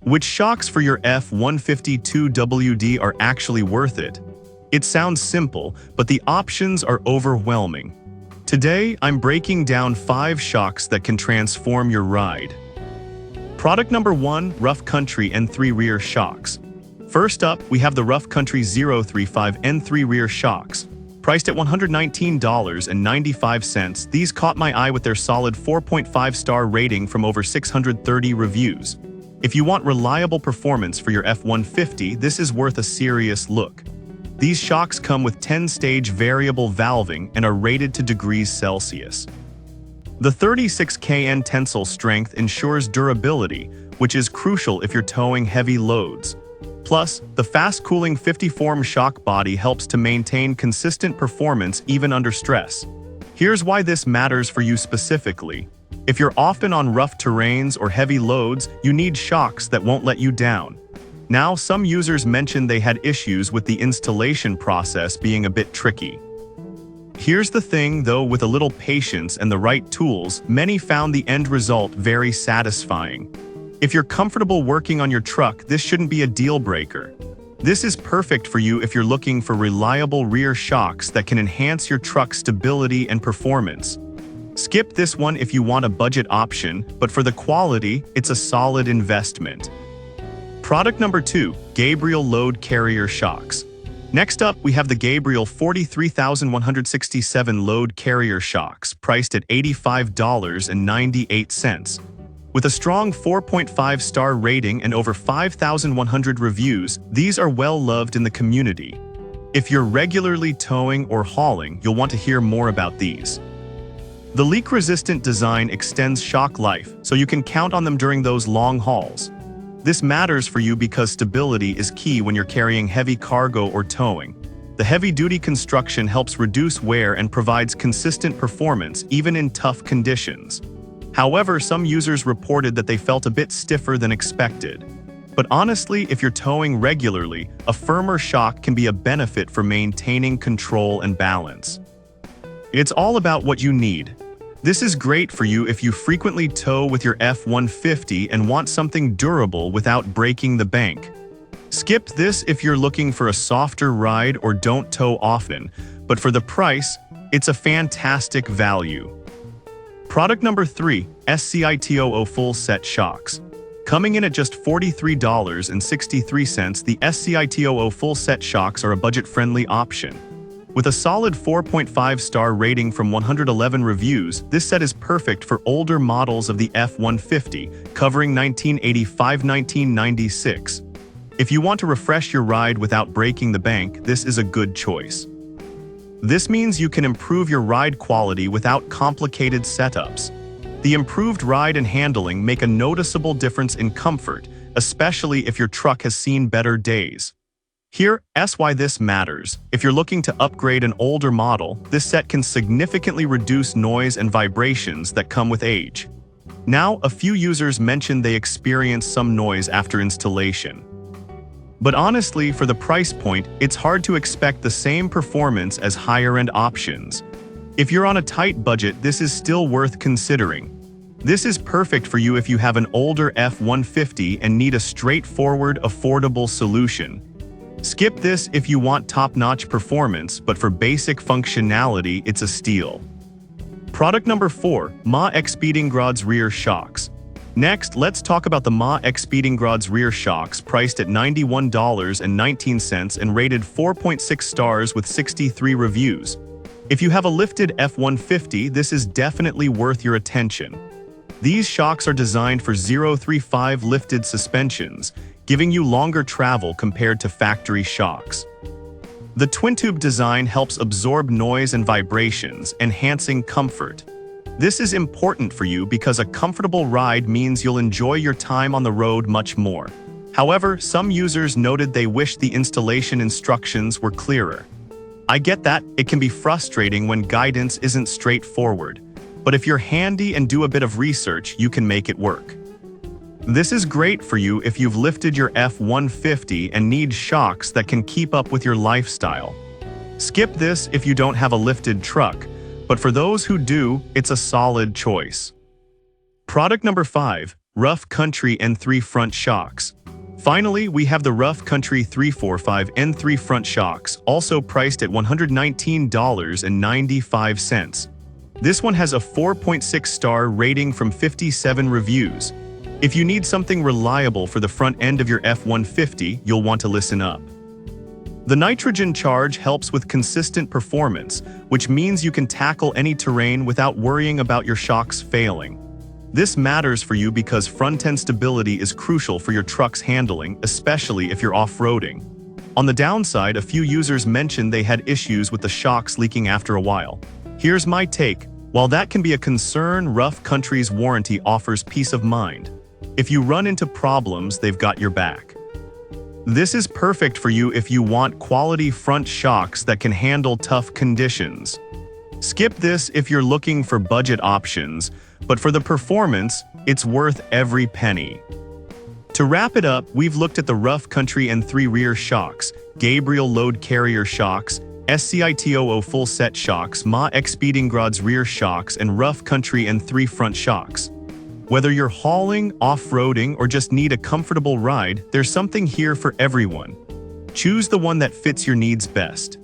Which shocks for your F150 2Wd are actually worth it? It sounds simple, but the options are overwhelming. Today, I'm breaking down 5 shocks that can transform your ride. Product number 1, Rough Country N3 Rear Shocks. First up, we have the Rough Country 035 N3 Rear Shocks. Priced at $119.95, these caught my eye with their solid 4.5-star rating from over 630 reviews. If you want reliable performance for your F150, this is worth a serious look. These shocks come with 10-stage variable valving and are rated to degrees Celsius. The 36 kN tensile strength ensures durability, which is crucial if you're towing heavy loads. Plus, the fast-cooling 50-form shock body helps to maintain consistent performance even under stress. Here's why this matters for you specifically. If you're often on rough terrains or heavy loads, you need shocks that won't let you down. Now, some users mentioned they had issues with the installation process being a bit tricky. Here's the thing, though, with a little patience and the right tools, many found the end result very satisfying. If you're comfortable working on your truck, this shouldn't be a deal breaker. This is perfect for you if you're looking for reliable rear shocks that can enhance your truck's stability and performance. Skip this one if you want a budget option, but for the quality, it's a solid investment. Product number 2, Gabriel Load Carrier Shocks. Next up, we have the Gabriel 43167 Load Carrier Shocks, priced at $85.98. With a strong 4.5-star rating and over 5,100 reviews, these are well loved in the community. If you're regularly towing or hauling, you'll want to hear more about these. The leak-resistant design extends shock life, so you can count on them during those long hauls. This matters for you because stability is key when you're carrying heavy cargo or towing. The heavy-duty construction helps reduce wear and provides consistent performance even in tough conditions. However, some users reported that they felt a bit stiffer than expected. But honestly, if you're towing regularly, a firmer shock can be a benefit for maintaining control and balance. It's all about what you need. This is great for you if you frequently tow with your F150 and want something durable without breaking the bank. Skip this if you're looking for a softer ride or don't tow often, but for the price, it's a fantastic value. Product number 3, SCI-TOO Full Set Shocks. Coming in at just $43.63, the SCI-TOO Full Set Shocks are a budget-friendly option. With a solid 4.5-star rating from 111 reviews, this set is perfect for older models of the F150, covering 1985–1996. If you want to refresh your ride without breaking the bank, this is a good choice. This means you can improve your ride quality without complicated setups. The improved ride and handling make a noticeable difference in comfort, especially if your truck has seen better days. Here's why this matters. If you're looking to upgrade an older model, this set can significantly reduce noise and vibrations that come with age. Now, a few users mentioned they experienced some noise after installation. But honestly, for the price point, it's hard to expect the same performance as higher-end options. If you're on a tight budget, this is still worth considering. This is perfect for you if you have an older F150 and need a straightforward, affordable solution. Skip this if you want top-notch performance, but for basic functionality, it's a steal. Product number 4, Ma Expedingrads Rear Shocks. Next, let's talk about the Ma Expedingrads Rear Shocks, priced at $91.19 and rated 4.6 stars with 63 reviews. If you have a lifted F150, this is definitely worth your attention. These shocks are designed for 035 lifted suspensions, giving you longer travel compared to factory shocks. The twin-tube design helps absorb noise and vibrations, enhancing comfort. This is important for you because a comfortable ride means you'll enjoy your time on the road much more. However, some users noted they wished the installation instructions were clearer. I get that, it can be frustrating when guidance isn't straightforward, but if you're handy and do a bit of research, you can make it work. This is great for you if you've lifted your F150 and need shocks that can keep up with your lifestyle. Skip this if you don't have a lifted truck, but for those who do, it's a solid choice. Product number 5, Rough Country N3 front shocks. Finally, we have the Rough Country 345 N3 front shocks, also priced at $119.95. This one has a 4.6-star rating from 57 reviews. If you need something reliable for the front end of your F150, you'll want to listen up. The nitrogen charge helps with consistent performance, which means you can tackle any terrain without worrying about your shocks failing. This matters for you because front-end stability is crucial for your truck's handling, especially if you're off-roading. On the downside, a few users mentioned they had issues with the shocks leaking after a while. Here's my take. While that can be a concern, Rough Country's warranty offers peace of mind. If you run into problems, they've got your back. This is perfect for you if you want quality front shocks that can handle tough conditions. Skip this if you're looking for budget options, but for the performance, it's worth every penny. To wrap it up, we've looked at the Rough Country N3 rear shocks, Gabriel load carrier shocks, SCITOO full set shocks, Ma Expedingrad's rear shocks, and Rough Country N3 front shocks. Whether you're hauling, off-roading, or just need a comfortable ride, there's something here for everyone. Choose the one that fits your needs best.